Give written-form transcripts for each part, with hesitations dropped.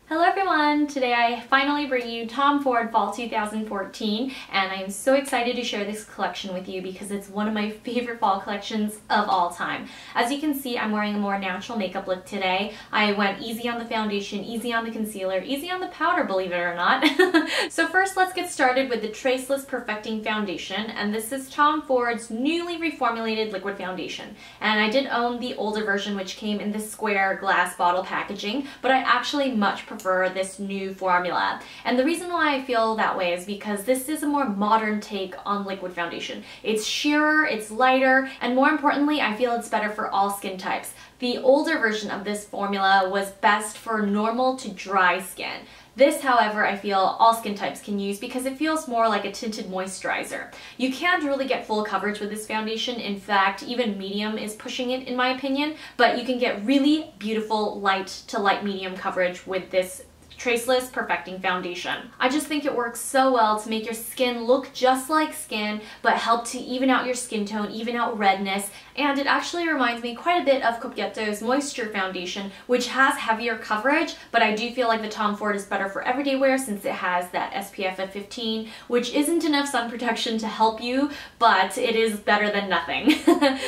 Hello everyone! Today I finally bring you Tom Ford Fall 2014 and I am so excited to share this collection with you because it's one of my favorite fall collections of all time. As you can see, I'm wearing a more natural makeup look today. I went easy on the foundation, easy on the concealer, easy on the powder, believe it or not. So first let's get started with the Traceless Perfecting Foundation, and this is Tom Ford's newly reformulated liquid foundation. And I did own the older version which came in this square glass bottle packaging, but I actually much prefer this new formula. And the reason why I feel that way is because this is a more modern take on liquid foundation. It's sheerer, it's lighter, and more importantly, I feel it's better for all skin types. The older version of this formula was best for normal to dry skin. This, however, I feel all skin types can use because it feels more like a tinted moisturizer. You can't really get full coverage with this foundation. In fact, even medium is pushing it in my opinion, but you can get really beautiful light to light medium coverage with this Traceless Perfecting Foundation. I just think it works so well to make your skin look just like skin, but help to even out your skin tone, even out redness, and it actually reminds me quite a bit of Coquetto's Moisture Foundation, which has heavier coverage, but I do feel like the Tom Ford is better for everyday wear since it has that SPF of 15, which isn't enough sun protection to help you, but it is better than nothing.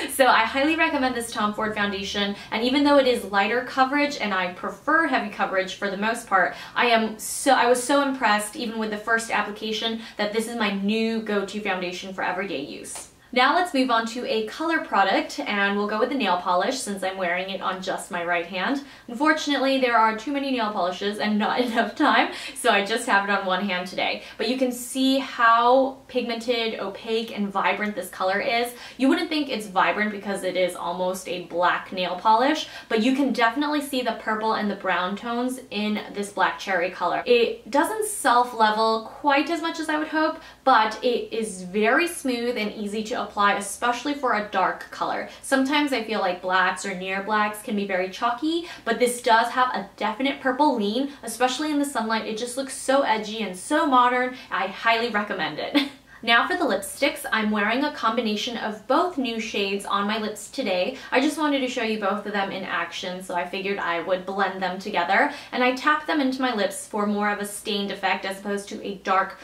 So I highly recommend this Tom Ford foundation, and even though it is lighter coverage and I prefer heavy coverage for the most part, I was so impressed even with the first application that this is my new go-to foundation for everyday use. Now let's move on to a color product, and we'll go with the nail polish since I'm wearing it on just my right hand. Unfortunately, there are too many nail polishes and not enough time, so I just have it on one hand today. But you can see how pigmented, opaque, and vibrant this color is. You wouldn't think it's vibrant because it is almost a black nail polish, but you can definitely see the purple and the brown tones in this black cherry color. It doesn't self-level quite as much as I would hope, but it is very smooth and easy to apply, especially for a dark color. Sometimes I feel like blacks or near blacks can be very chalky, but this does have a definite purple lean, especially in the sunlight. It just looks so edgy and so modern. I highly recommend it. Now for the lipsticks, I'm wearing a combination of both new shades on my lips today. I just wanted to show you both of them in action, so I figured I would blend them together. And I tapped them into my lips for more of a stained effect as opposed to a dark,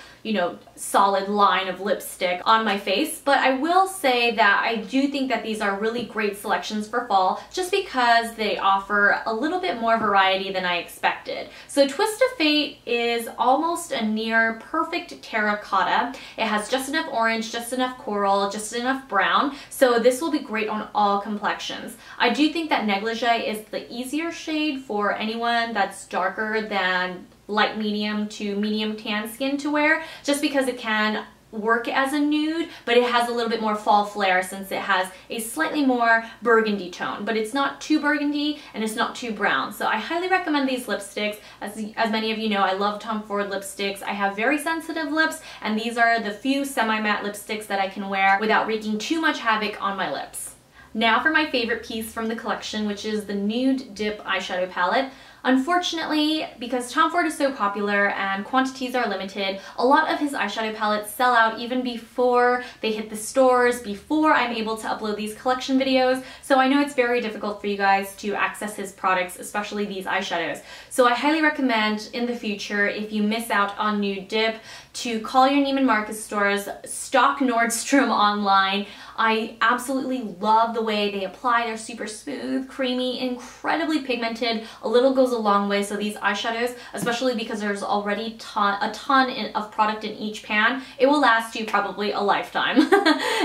solid line of lipstick on my face. But I will say that I do think that these are really great selections for fall just because they offer a little bit more variety than I expected. So Twist of Fate is almost a near perfect terracotta. It has just enough orange, just enough coral, just enough brown, so this will be great on all complexions. I do think that Negligee is the easier shade for anyone that's darker than light medium to medium tan skin to wear, just because it can work as a nude, but it has a little bit more fall flare since it has a slightly more burgundy tone, but it's not too burgundy and it's not too brown. So I highly recommend these lipsticks. As many of you know, I love Tom Ford lipsticks. I have very sensitive lips, and these are the few semi-matte lipsticks that I can wear without wreaking too much havoc on my lips. Now for my favorite piece from the collection, which is the Nude Dip eyeshadow palette. Unfortunately, because Tom Ford is so popular and quantities are limited, a lot of his eyeshadow palettes sell out even before they hit the stores, before I'm able to upload these collection videos, so I know it's very difficult for you guys to access his products, especially these eyeshadows. So I highly recommend in the future, if you miss out on Nude Dip, to call your Neiman Marcus stores, stock Nordstrom online. I absolutely love the way they apply. They're super smooth, creamy, incredibly pigmented. A little goes a long way, so these eyeshadows, especially because there's already a ton of product in each pan, it will last you probably a lifetime.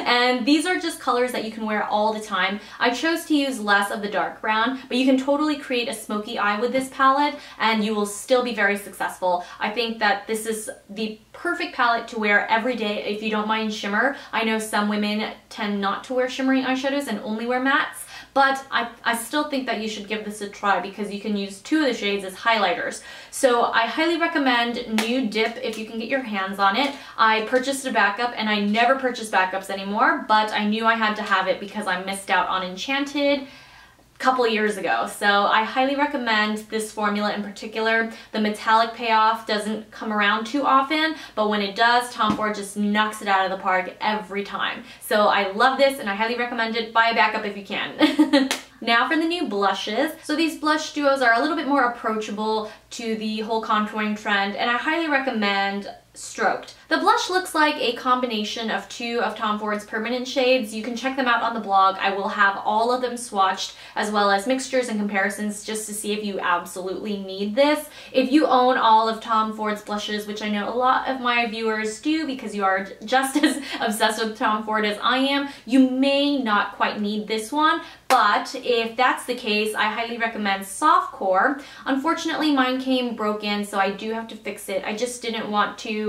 And these are just colors that you can wear all the time. I chose to use less of the dark brown, but you can totally create a smoky eye with this palette and you will still be very successful. I think that this is the perfect palette to wear every day if you don't mind shimmer. I know some women tend not to wear shimmering eyeshadows and only wear mattes, but I still think that you should give this a try because you can use two of the shades as highlighters. So I highly recommend Nude Dip if you can get your hands on it. I purchased a backup and I never purchase backups anymore, but I knew I had to have it because I missed out on Enchanted couple years ago. So I highly recommend this formula in particular. The metallic payoff doesn't come around too often, but when it does, Tom Ford just knocks it out of the park every time. So I love this and I highly recommend it. Buy a backup if you can. Now for the new blushes. So these blush duos are a little bit more approachable to the whole contouring trend, and I highly recommend Stroked. The blush looks like a combination of two of Tom Ford's permanent shades. You can check them out on the blog. I will have all of them swatched, as well as mixtures and comparisons, just to see if you absolutely need this. If you own all of Tom Ford's blushes, which I know a lot of my viewers do because you are just as obsessed with Tom Ford as I am, you may not quite need this one. But if that's the case, I highly recommend Softcore. Unfortunately, mine came broken, so I do have to fix it. I just didn't want to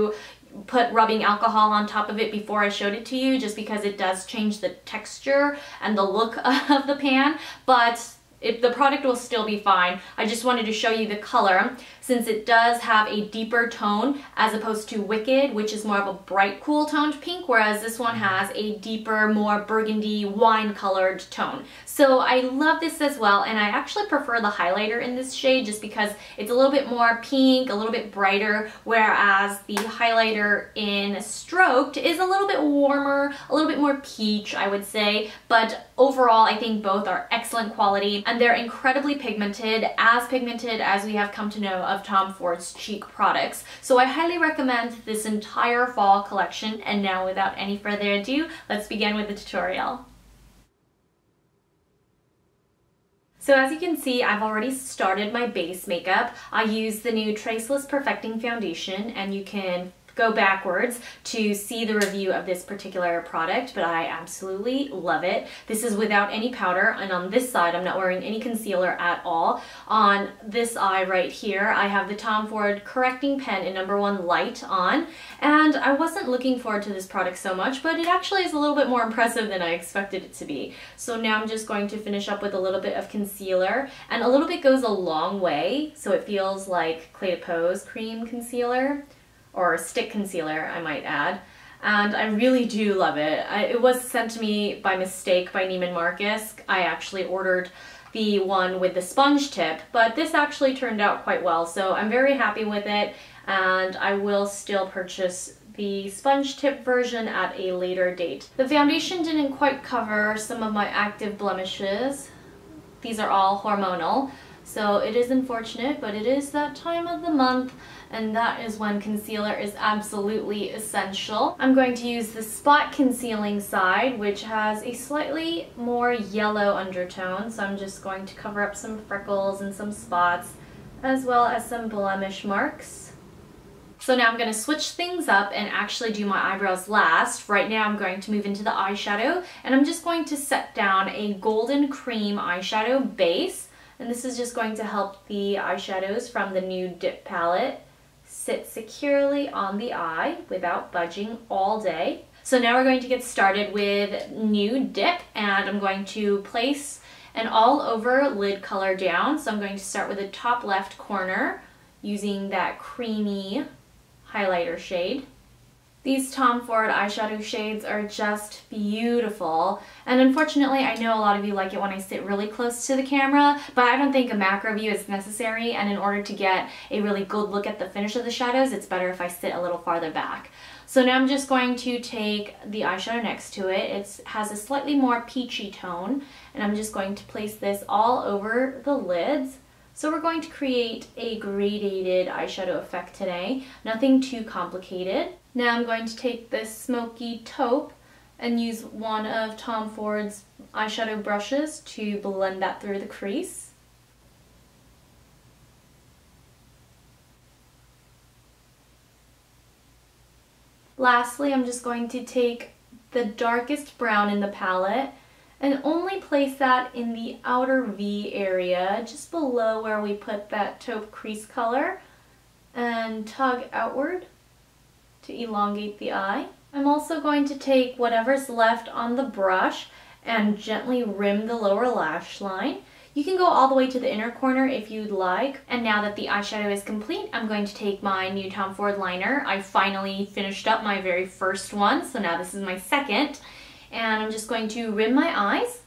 put rubbing alcohol on top of it before I showed it to you, just because it does change the texture and the look of the pan. But the product will still be fine. I just wanted to show you the color, since it does have a deeper tone as opposed to Wicked, which is more of a bright cool toned pink, whereas this one has a deeper, more burgundy wine colored tone. So I love this as well, and I actually prefer the highlighter in this shade just because it's a little bit more pink, a little bit brighter, whereas the highlighter in Stroked is a little bit warmer, a little bit more peach, I would say. But overall, I think both are excellent quality, and they're incredibly pigmented as we have come to know of Tom Ford's cheek products. So I highly recommend this entire fall collection. And now, without any further ado, let's begin with the tutorial. So as you can see, I've already started my base makeup. I use the new Traceless Perfecting Foundation, and you can go backwards to see the review of this particular product, but I absolutely love it. This is without any powder, and on this side I'm not wearing any concealer at all. On this eye right here I have the Tom Ford Correcting Pen in #1 Light on, and I wasn't looking forward to this product so much, but it actually is a little bit more impressive than I expected it to be. So now I'm just going to finish up with a little bit of concealer, and a little bit goes a long way, so it feels like Clé de Pose cream concealer, or stick concealer, I might add. And I really do love it. It was sent to me by mistake by Neiman Marcus. I actually ordered the one with the sponge tip, but this actually turned out quite well, so I'm very happy with it, and I will still purchase the sponge tip version at a later date. The foundation didn't quite cover some of my active blemishes. These are all hormonal, so it is unfortunate, but it is that time of the month, and that is when concealer is absolutely essential. I'm going to use the spot concealing side, which has a slightly more yellow undertone, so I'm just going to cover up some freckles and some spots, as well as some blemish marks. So now I'm going to switch things up and actually do my eyebrows last. Right now I'm going to move into the eyeshadow, and I'm just going to set down a golden cream eyeshadow base, and this is just going to help the eyeshadows from the Nude Dip palette sit securely on the eye without budging all day. So now we're going to get started with Nude Dip, and I'm going to place an all over lid color down. So I'm going to start with the top left corner using that creamy highlighter shade. These Tom Ford eyeshadow shades are just beautiful, and unfortunately I know a lot of you like it when I sit really close to the camera, but I don't think a macro view is necessary, and in order to get a really good look at the finish of the shadows, it's better if I sit a little farther back. So now I'm just going to take the eyeshadow next to it. It has a slightly more peachy tone, and I'm just going to place this all over the lids. So we're going to create a gradated eyeshadow effect today, nothing too complicated. Now I'm going to take this smoky taupe and use one of Tom Ford's eyeshadow brushes to blend that through the crease. Lastly, I'm just going to take the darkest brown in the palette and only place that in the outer V area, just below where we put that taupe crease color, and tug outward to elongate the eye. I'm also going to take whatever's left on the brush and gently rim the lower lash line. You can go all the way to the inner corner if you'd like. And now that the eyeshadow is complete, I'm going to take my new Tom Ford liner. I finally finished up my very first one, so now this is my second. And I'm just going to rim my eyes.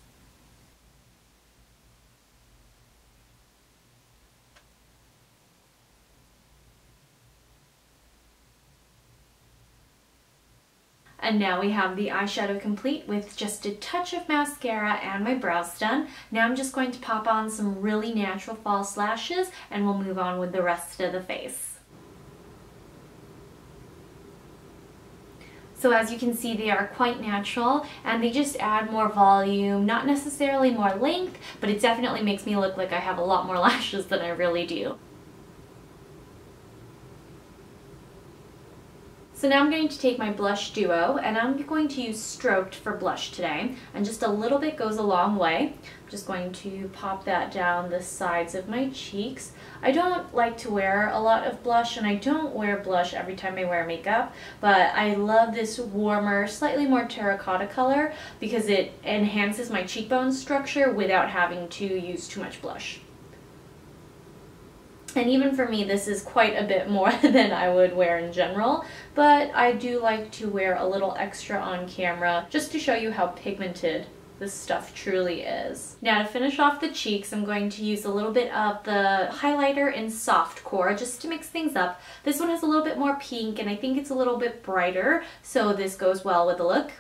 And now we have the eyeshadow complete with just a touch of mascara and my brows done. Now I'm just going to pop on some really natural false lashes and we'll move on with the rest of the face. So as you can see, they are quite natural and they just add more volume, not necessarily more length, but it definitely makes me look like I have a lot more lashes than I really do. So now I'm going to take my blush duo and I'm going to use Stroked for blush today, and just a little bit goes a long way. I'm just going to pop that down the sides of my cheeks. I don't like to wear a lot of blush and I don't wear blush every time I wear makeup, but I love this warmer, slightly more terracotta color because it enhances my cheekbone structure without having to use too much blush. And even for me, this is quite a bit more than I would wear in general, but I do like to wear a little extra on camera just to show you how pigmented this stuff truly is. Now to finish off the cheeks, I'm going to use a little bit of the highlighter in Soft Core just to mix things up. This one has a little bit more pink and I think it's a little bit brighter, so this goes well with the look.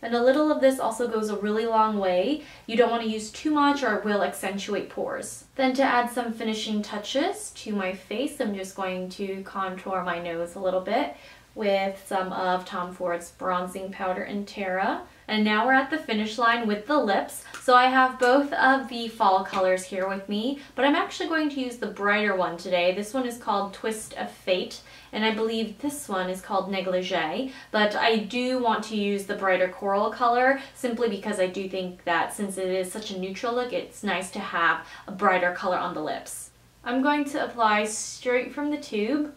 And a little of this also goes a really long way. You don't want to use too much or it will accentuate pores. Then to add some finishing touches to my face, I'm just going to contour my nose a little bit with some of Tom Ford's bronzing powder in Terra. And now we're at the finish line with the lips. So I have both of the fall colors here with me, but I'm actually going to use the brighter one today. This one is called Twist of Fate, and I believe this one is called Negligee, but I do want to use the brighter coral color simply because I do think that since it is such a neutral look, it's nice to have a brighter color on the lips. I'm going to apply straight from the tube.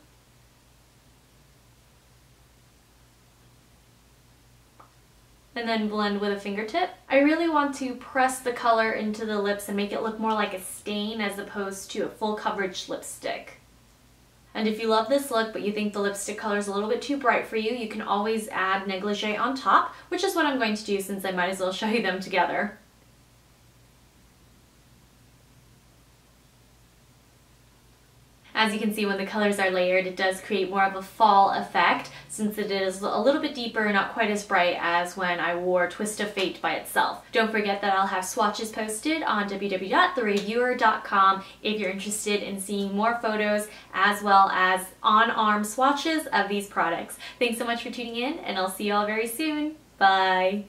And then blend with a fingertip. I really want to press the color into the lips and make it look more like a stain as opposed to a full coverage lipstick. And if you love this look but you think the lipstick color is a little bit too bright for you, you can always add Negligee on top, which is what I'm going to do since I might as well show you them together. As you can see, when the colors are layered, it does create more of a fall effect since it is a little bit deeper, not quite as bright as when I wore Twist of Fate by itself. Don't forget that I'll have swatches posted on www.thereviewer.com if you're interested in seeing more photos as well as on-arm swatches of these products. Thanks so much for tuning in, and I'll see you all very soon. Bye!